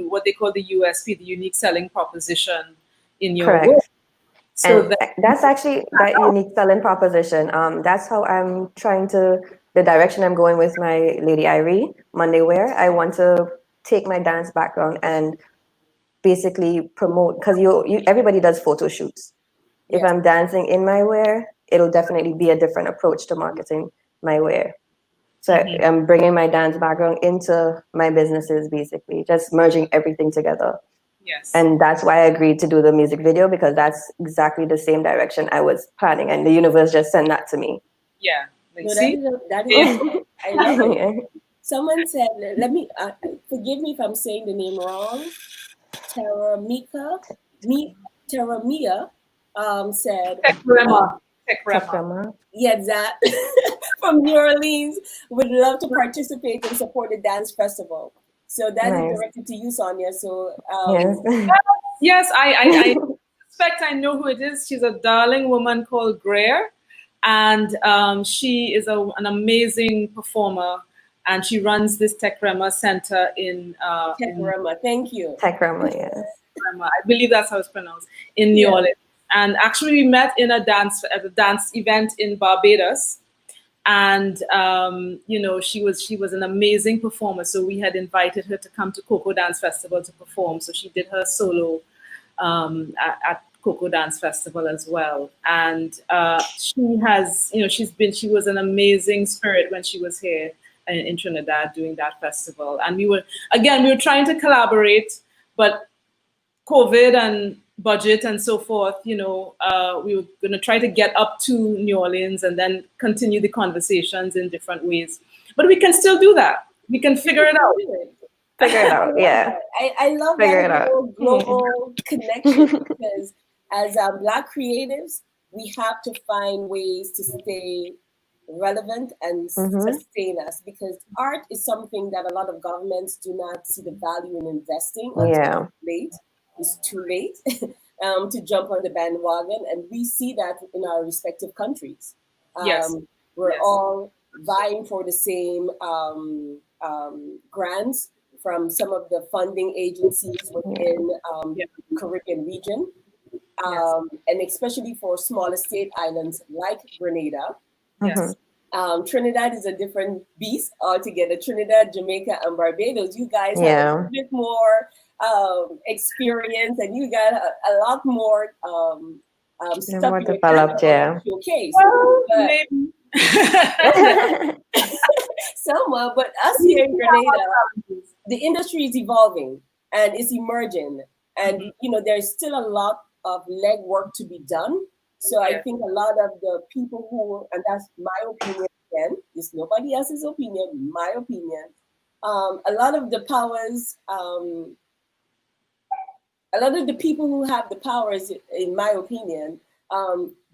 what they call the USP, the unique selling proposition, in your work. So And that's actually that unique selling proposition. That's how I'm trying to, the direction I'm going with my Lady Irie Monday Wear. I want to take my dance background and basically promote, because everybody does photo shoots. If Yes. I'm dancing in my wear, it'll definitely be a different approach to marketing my wear. So I'm bringing my dance background into my businesses, basically, just merging everything together. yes. And that's why I agreed to do the music video, because that's exactly the same direction I was planning, and the universe just sent that to me. Yeah. Like, No, see? that is I love it. Yeah. Someone said, let me forgive me if I'm saying the name wrong. Taramia said, Tekrema. yeah, that from New Orleans would love to participate and support the dance festival. So that is Nice. directed to you, Sonia. So Yes. Yes, I suspect I know who it is. She's a darling woman called Greer, and she is an amazing performer, and she runs this Tekrema Center in Tekrema, thank you. Tekrema, yeah. I believe that's how it's pronounced, in New Orleans. And actually, we met at a dance event in Barbados. And you know, she was an amazing performer. So we had invited her to come to Coco Dance Festival to perform. So she did her solo at Coco Dance Festival as well. And she has, you know, she was an amazing spirit when she was here in Trinidad doing that festival. And we were trying to collaborate, but COVID and budget and so forth, you know, we were going to try to get up to New Orleans and then continue the conversations in different ways. But we can still do that. We can figure it out. Figure it out, yeah. I love Figure that it out. global connection, because as Black creatives, we have to find ways to stay relevant and sustain us, because art is something that a lot of governments do not see the value in investing until it's too late to jump on the bandwagon. And we see that in our respective countries. We're all vying for the same grants from some of the funding agencies within the Caribbean region. And especially for smaller state islands like Grenada. Trinidad is a different beast altogether. Trinidad, Jamaica, and Barbados, you guys have a bit more experience, and you got a lot more stuff more developed, showcase. Selma, but us here in Grenada, the industry is evolving and it's emerging, and you know, there's still a lot of legwork to be done. So I think a lot of the people who, and that's my opinion again, it's nobody else's opinion, my opinion. A lot of the powers, a lot of the people who have the powers, in my opinion,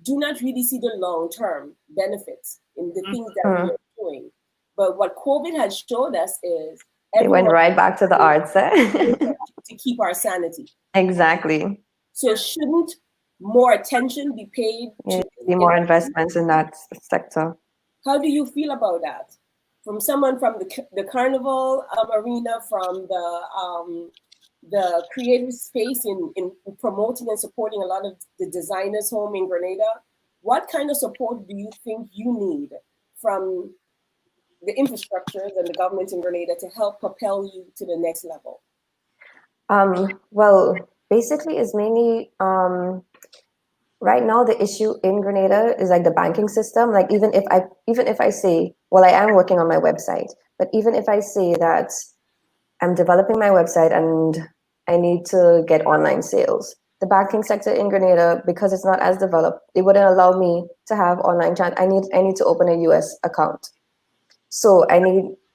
do not really see the long-term benefits in the things that we are doing. But what COVID has showed us is it went right back to the arts to keep our sanity. Exactly. So shouldn't more attention be paid to more investments in that sector? How do you feel about that? From someone from the Carnival arena, from the creative space in promoting and supporting a lot of the designers home in Grenada, what kind of support do you think you need from the infrastructures and the government in Grenada to help propel you to the next level? Well, basically it's mainly right now the issue in Grenada is like the banking system. Like even if I say, well, I am working on my website, but even if I say that I'm developing my website and I need to get online sales, the banking sector in Grenada, because it's not as developed, it wouldn't allow me to have online I need to open a US account. So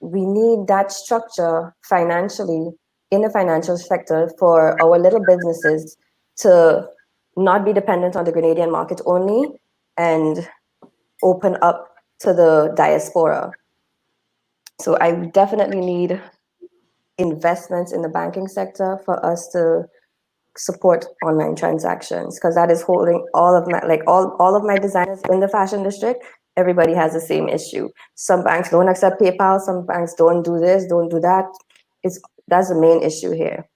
we need that structure financially in the financial sector for our little businesses to not be dependent on the Grenadian market only and open up to the diaspora. So I definitely need investments in the banking sector for us to support online transactions, because that is holding all of my all of my designers in the fashion district. Everybody has the same issue. Some banks don't accept PayPal, some banks don't do this, don't do that. That's the main issue here.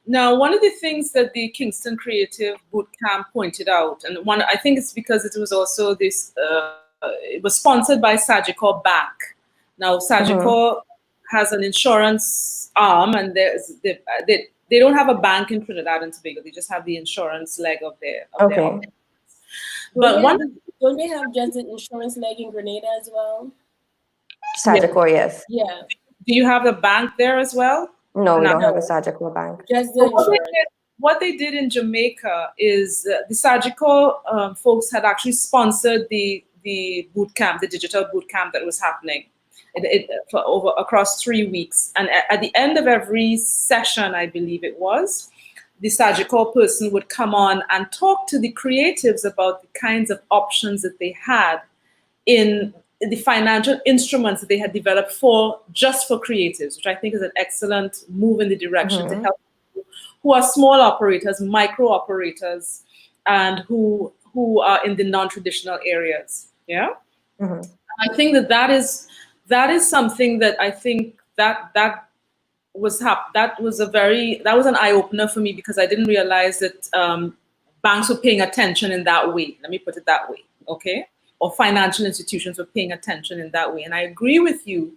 Now, one of the things that the Kingston Creative Bootcamp pointed out, and one, I think it's because it was also this, it was sponsored by Sagicor Bank. Now, Sagicor has an insurance arm, and they don't have a bank in Trinidad and Tobago. They just have the insurance leg of their Okay. But don't they have just an insurance leg in Grenada as well? Sagicor, yes. Yeah. Do you have a bank there as well? No, we don't have a Sagicor bank. Just the insurance. What they did in Jamaica is the Sagicor folks had actually sponsored the boot camp, the digital boot camp that was happening for across 3 weeks. And at the end of every session, I believe it was, the Sagicor person would come on and talk to the creatives about the kinds of options that they had in the financial instruments that they had developed just for creatives, which I think is an excellent move in the direction to help people who are small operators, micro operators, and who are in the non-traditional areas. Yeah, I think that is something that I think that was an eye opener for me, because I didn't realize that banks were paying attention in that way. Let me put it that way. Okay. Or financial institutions were paying attention in that way. And I agree with you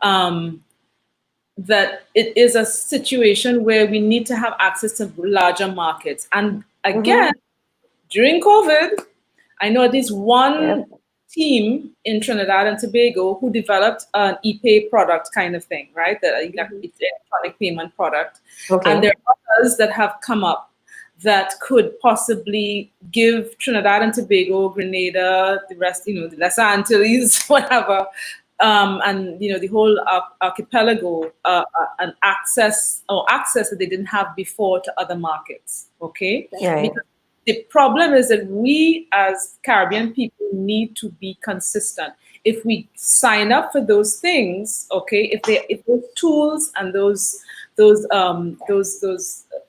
that it is a situation where we need to have access to larger markets. And again, during COVID, I know at least one team in Trinidad and Tobago who developed an e-pay product kind of thing, right? The electronic payment product. Okay. And there are others that have come up that could possibly give Trinidad and Tobago, Grenada, the rest, the Lesser Antilles, whatever, and the whole archipelago, an access that they didn't have before to other markets. Okay, because the problem is that we as Caribbean people need to be consistent. If we sign up for those things, okay, if those tools and those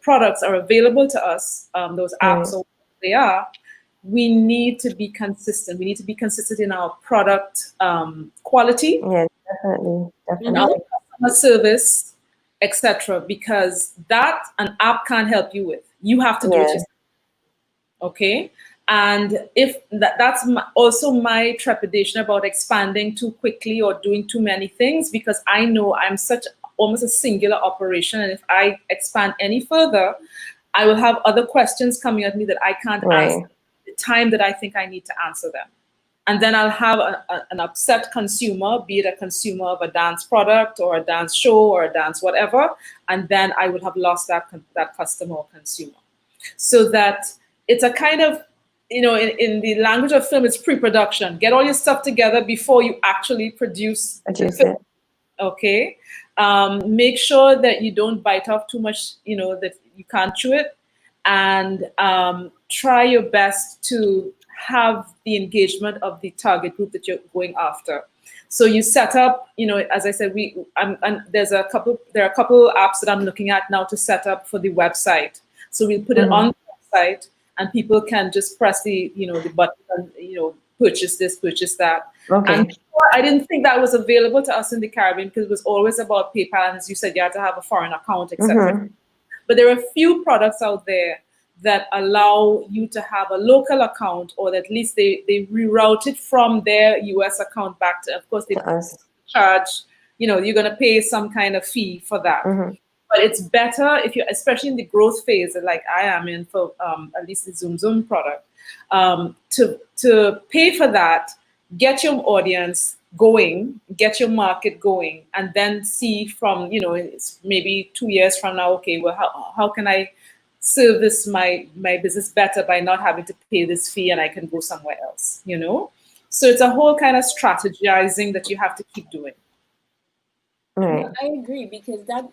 products are available to us, those apps, or what they are, we need to be consistent. We need to be consistent in our product quality, definitely. in our customer service, etc. Because that an app can't help you with. You have to do it yourself. Okay. And if that's also my trepidation about expanding too quickly or doing too many things, because I know I'm almost a singular operation, and if I expand any further, I will have other questions coming at me that I can't answer the time that I think I need to answer them. And then I'll have an upset consumer, be it a consumer of a dance product or a dance show or a dance whatever, and then I would have lost that customer or consumer. So that it's a kind of, in the language of film, it's pre-production. Get all your stuff together before you actually produce the film. Okay. Make sure that you don't bite off too much, that you can't chew it, and try your best to have the engagement of the target group that you're going after. So you set up, as I said, there are a couple apps that I'm looking at now to set up for the website. So we'll put it on the website, and people can just press the button and purchase this, purchase that. Okay. And I didn't think that was available to us in the Caribbean, because it was always about PayPal, and as you said, you had to have a foreign account, etc. But there are a few products out there that allow you to have a local account, or at least they reroute it from their US account back to, of course, they charge, you're going to pay some kind of fee for that. But it's better if you, especially in the growth phase, like I am in for at least the Zoom product, to pay for that, get your audience going, get your market going, and then see from, it's maybe 2 years from now, okay, well, how can I service my business better by not having to pay this fee, and I can go somewhere else, So it's a whole kind of strategizing that you have to keep doing. Right. I agree, because that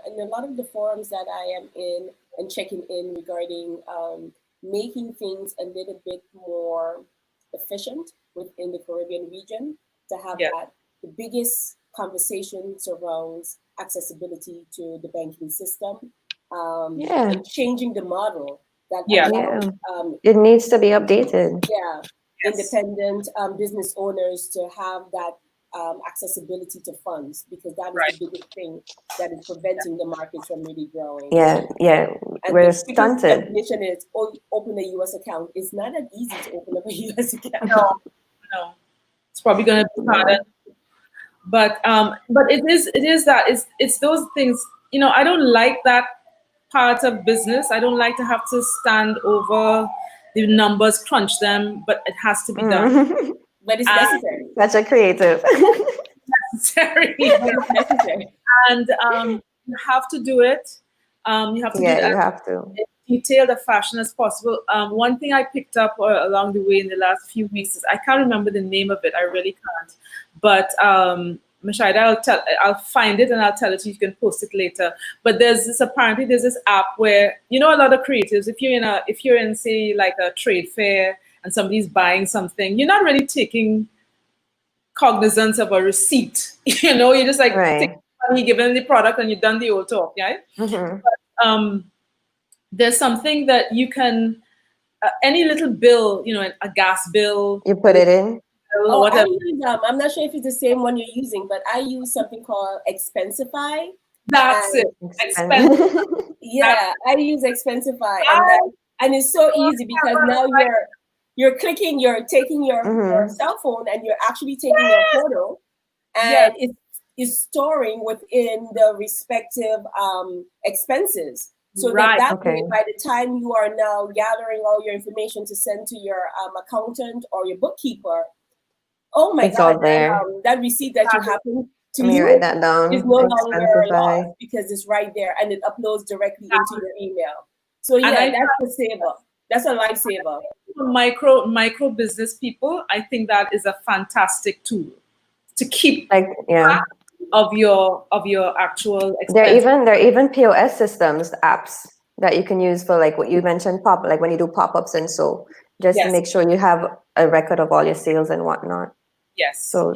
in a lot of the forums that I am in and checking in regarding making things a little bit more efficient within the Caribbean region, to have that, the biggest conversation surrounds accessibility to the banking system, and changing the model that allows, it needs to be updated. independent business owners to have that accessibility to funds, because that is Right. the biggest thing that is preventing the market from really growing. Yeah, And we're the quickest stunted. definition is open a US account. It's not that easy to open up a US account. No, it's probably going to be harder. But it's those things. You know, I don't like that part of business. I don't like to have to stand over the numbers, crunch them, but it has to be done. But it's necessary. Such a creative. Necessary. But it's necessary. And you have to do it. You have to do it you have to. as detailed a fashion as possible. One thing I picked up along the way in the last few weeks is, I can't remember the name of it. I really can't. But Meschida, I'll find it and I'll tell it to you. You can post it later. But apparently there's this app where, you know, a lot of creatives, if you're in say like a trade fair and somebody's buying something, you're not really taking cognizance of a receipt. You know, you're just like take money, give them the product, and you've done the old talk, right? But, there's something that you can, any little bill, you know, a gas bill, you put it in. Oh, I use, I'm not sure if it's the same one you're using, but I use something called Expensify. That's it. Expensify. Yeah, I use Expensify, and it's so easy because now you're clicking, you're taking your cell phone and you're actually taking your photo, and it's storing within the respective expenses. So that way, by the time you are now gathering all your information to send to your accountant or your bookkeeper, oh my God, that receipt that you happen to use write that down. is no longer lost because it's right there and it uploads directly into your email. So yeah, that's a saver. That's a lifesaver. For micro business people, I think that is a fantastic tool to keep of your actual expenses. There are even POS systems, apps that you can use for, like what you mentioned, like when you do pop-ups and so, just to make sure you have a record of all your sales and whatnot. Yes. So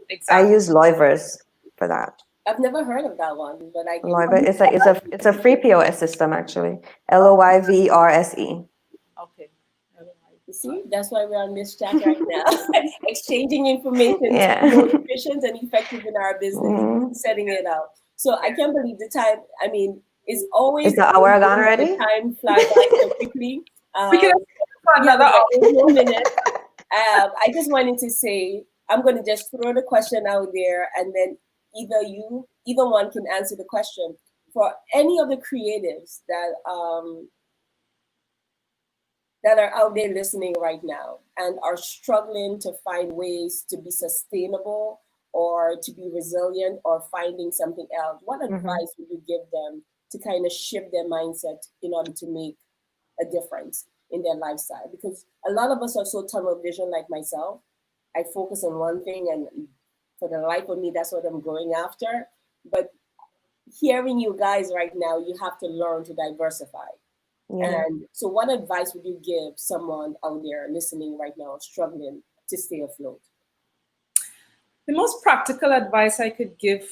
exactly. I use @𝑳𝑰V�𝑬 for that. I've never heard of that one, but I can. 𝑳𝑰V𝑎, it's a free POS system actually. 𝑙𝑜𝑦VRSE. Okay. You see, that's why we're on this chat right now, exchanging information to be more efficient and effective in our business, setting it out. So I can't believe the time. I mean, it's always. Is the hour gone already? The time flies by so quickly. We can have another hour. No minute. I just wanted to say, I'm going to just throw the question out there, and then either one can answer the question. For any of the creatives that are out there listening right now and are struggling to find ways to be sustainable or to be resilient or finding something else, what advice would you give them to kind of shift their mindset in order to make a difference in their lifestyle? Because a lot of us are so tunnel vision like myself. I focus on one thing, and for the life of me, that's what I'm going after. But hearing you guys right now, you have to learn to diversify. And so what advice would you give someone out there listening right now, struggling to stay afloat? The most practical advice I could give,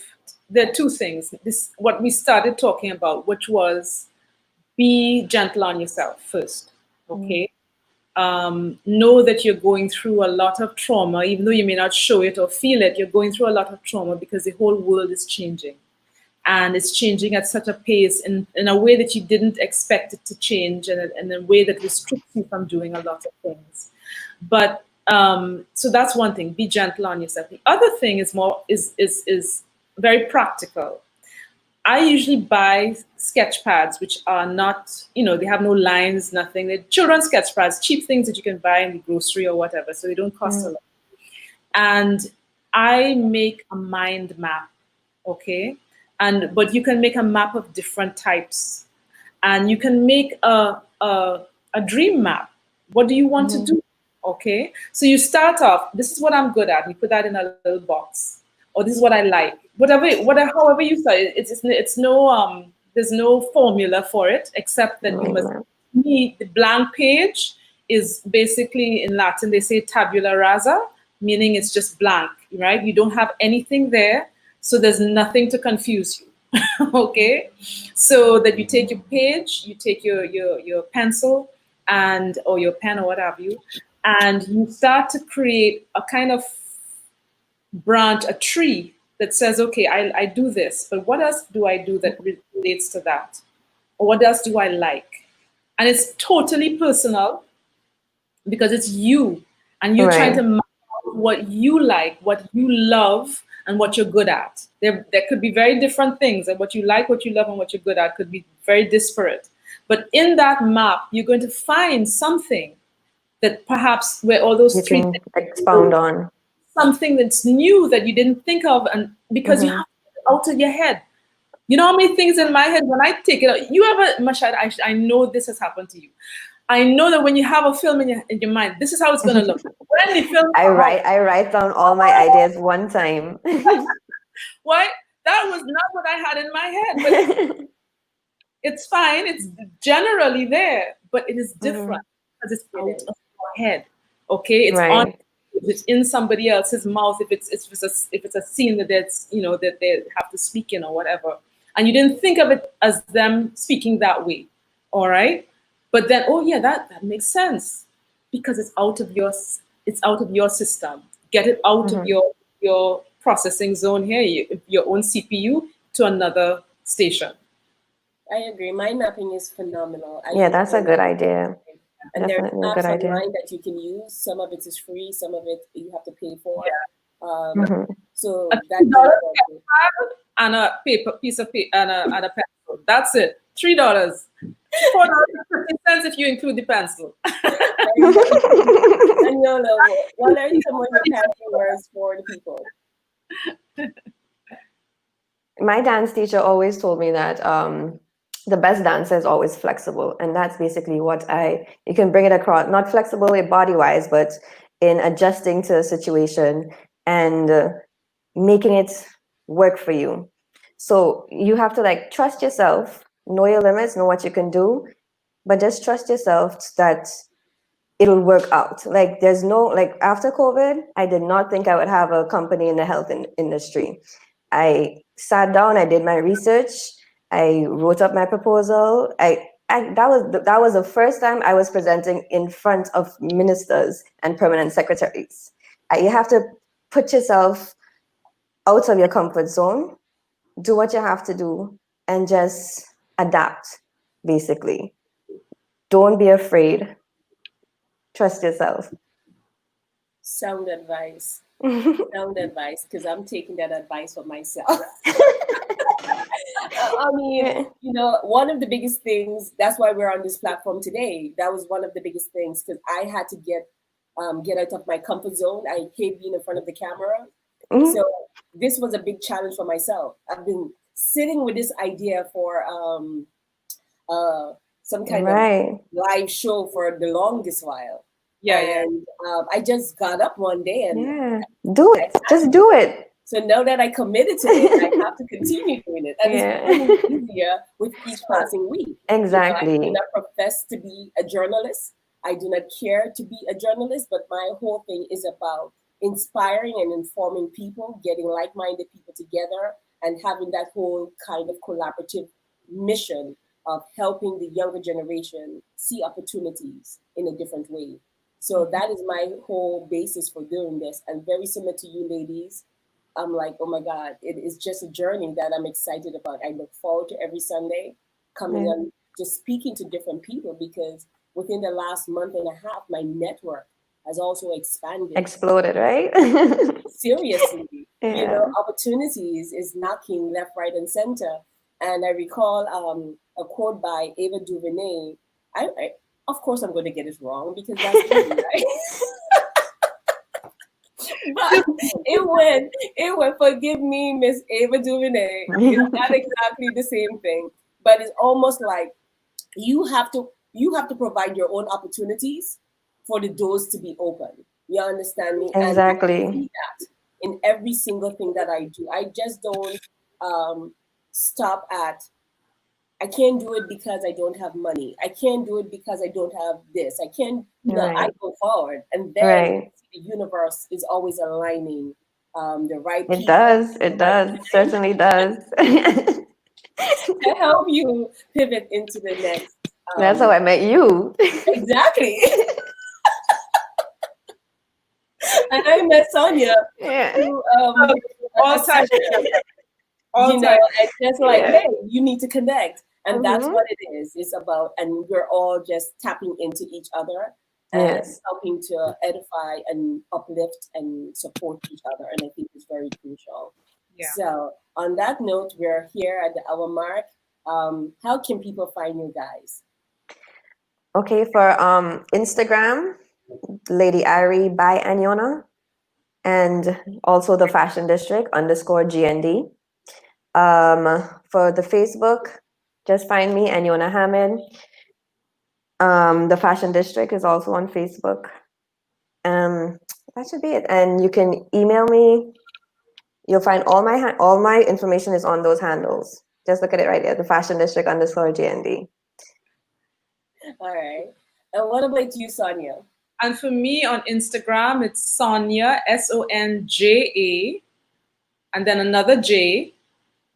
there are two things. What we started talking about, which was be gentle on yourself first, okay? Know that you're going through a lot of trauma, even though you may not show it or feel it, you're going through a lot of trauma because the whole world is changing. And it's changing at such a pace in a way that you didn't expect it to change, and in a way that restricts you from doing a lot of things. But so that's one thing, be gentle on yourself. The other thing is very practical. I usually buy sketch pads, which are not, they have no lines, nothing. They're children's sketch pads, cheap things that you can buy in the grocery or whatever, so they don't cost a lot. And I make a mind map, okay? But you can make a map of different types, and you can make a dream map. What do you want to do? Okay, so you start off. This is what I'm good at. You put that in a little box, or this is what I like. However you start. It's no there's no formula for it, except that you must need the blank page is basically, in Latin they say tabula rasa, meaning it's just blank, right? You don't have anything there. So there's nothing to confuse you, okay? So that you take your page, you take your pencil or your pen or what have you, and you start to create a kind of branch, a tree that says, okay, I do this, but what else do I do that relates to that? Or what else do I like? And it's totally personal because it's you, and you're trying to map out what you like, what you love, and what you're good at. There could be very different things, and what you like, what you love, and what you're good at could be very disparate. But in that map, you're going to find something that perhaps where all those You three can things expound on. something that's new that you didn't think of, and because you have to get it out of your head. You know how many things in my head when I take it out? You ever, Meschida, I know this has happened to you. I know that when you have a film in your mind, this is how it's going to look. When the film I write down all my ideas one time. Why? That was not what I had in my head, but it's fine. It's generally there, but it is different because it's out of your head. Okay, it's on. It's in somebody else's mouth. If it's a scene that that's that they have to speak in or whatever, and you didn't think of it as them speaking that way, all right? But then, oh yeah, that makes sense because it's out of your system. Get it out of your processing zone here, your own CPU to another station. I agree. Mind mapping is phenomenal. Yeah, that's a good idea. And there are Definitely a apps good idea. online that you can use. Some of it is free, some of it you have to pay for. So $3 and a piece of paper and a pencil. That's it. $3. $4.50 if you include the pencil. And what are some of your passion words for the people? My dance teacher always told me that the best dancer is always flexible, and that's basically what you can bring it across, not flexible body-wise, but in adjusting to a situation and making it work for you. So you have to trust yourself, know your limits, know what you can do, but just trust yourself that it'll work out. There's no, after COVID, I did not think I would have a company in the health industry. I sat down, I did my research, I wrote up my proposal. That was the first time I was presenting in front of ministers and permanent secretaries. You have to put yourself out of your comfort zone, do what you have to do, and just adapt, basically. Don't be afraid. Trust yourself. Sound advice. Sound advice, because I'm taking that advice for myself. I mean, one of the biggest things, that's why we're on this platform today. That was one of the biggest things, because I had to get out of my comfort zone. I hate being in front of the camera. So this was a big challenge for myself. I've been sitting with this idea for some kind of live show for the longest while. And I just got up one day and do it. Just do it. So now that I committed to it, I have to continue doing it. And it's becoming easier with each passing week. Exactly. I do not profess to be a journalist. I do not care to be a journalist, but my whole thing is about inspiring and informing people, getting like-minded people together, and having that whole kind of collaborative mission of helping the younger generation see opportunities in a different way. So that is my whole basis for doing this. And very similar to you ladies, I'm like, oh my God, it is just a journey that I'm excited about. I look forward to every Sunday coming and just speaking to different people, because within the last month and a half, my network has also expanded. Exploded, right? Seriously. Opportunities is knocking left, right, and center. And I recall a quote by Ava DuVernay. Of course, I'm going to get it wrong because that's me, right? But it went, forgive me, Miss Ava DuVernay. It's not exactly the same thing, but it's almost like you have to provide your own opportunities for the doors to be open. You understand me? Exactly. And I see that in every single thing that I do. I just don't stop at, I can't do it because I don't have money. I can't do it because I don't have this. I can't, I go forward. And then the universe is always aligning the right people. It does. Certainly does. To help you pivot into the next. That's how I met you. Exactly. And I met Sonia Yeah. through All a time. session, All you know, time. and just like, Yeah. hey, you need to connect. And that's Mhm. what it is. It's about, and we're all just tapping into each other and Yes. helping to edify and uplift and support each other. And I think it's very crucial. Yeah. So on that note, we're here at the hour mark. How can people find you guys? Okay, for Instagram, Lady Irie by Anyona, and also the Fashion District _GND. For the Facebook, just find me, Anyona Hamid. The Fashion District is also on Facebook. That should be it. And you can email me. You'll find all my information is on those handles. Just look at it right there, the Fashion District _GND. All right. And what about you, Sonia? And for me on Instagram, it's Sonia, SONJA, and then another J,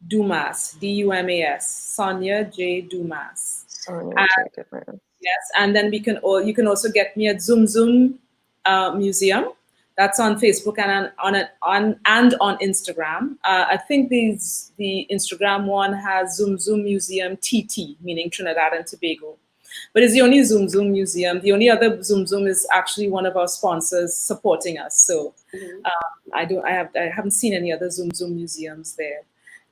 Dumas, DUMAS, Sonia J. Dumas. Sonia J. Dumas. Yes, and then you can also get me at Zoom Zoom Museum. That's on Facebook and on Instagram. I think the Instagram one has Zoom Zoom Museum TT, meaning Trinidad and Tobago. But it's the only Zoom Zoom museum. The only other Zoom Zoom is actually one of our sponsors supporting us. So I haven't seen any other Zoom Zoom museums there.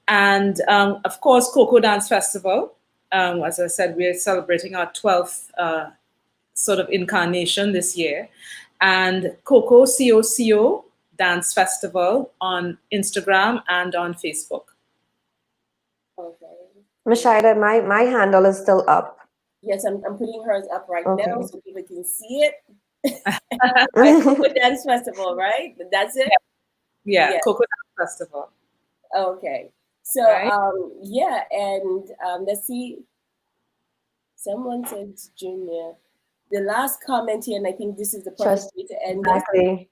And of course, Coco Dance Festival. As I said, we're celebrating our 12th sort of incarnation this year. And Coco COCO Dance Festival on Instagram and on Facebook. Okay. Meschida, my handle is still up. Yes, I'm putting hers up right Okay. now so people can see it. Coco Dance Festival, right? That's it? Yeah, Yeah. Coco Dance Festival. Okay. So, Right. yeah, and let's see. Someone said Junior. The last comment here, and I think this is the perfect way to end this. Exactly.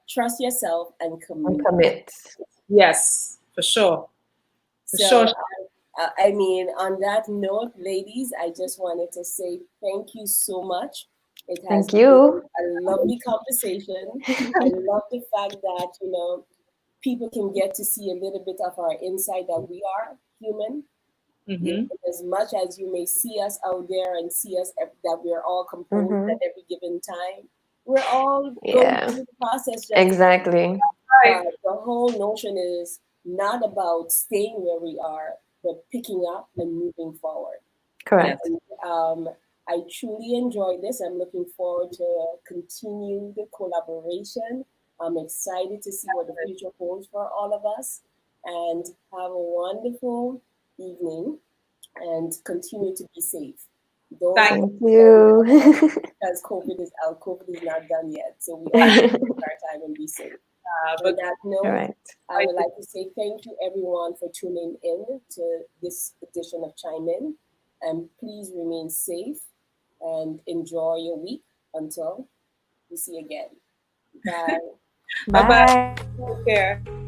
Trust yourself and commit. And commit. Yes, for sure. For So, sure. I mean, on that note, ladies, I just wanted to say thank you so much. It has Thank you. been a lovely conversation. I love the fact that, you know, people can get to see a little bit of our inside that we are human. You know, as much as you may see us out there and see us that we're all composed at every given time, we're all going through the process. Just Exactly. the whole notion is not about staying where we are, but picking up and moving forward. Correct. And, I truly enjoyed this. I'm looking forward to continue the collaboration. I'm excited to see what the future holds for all of us. And have a wonderful evening and continue to be safe. Thank you. Because COVID is out. COVID is not done yet. So we all have to take our time and be safe. On that note, I would like to say thank you everyone for tuning in to this edition of Chime In. And please remain safe and enjoy your week until we see again. Bye. Bye-bye. Take care.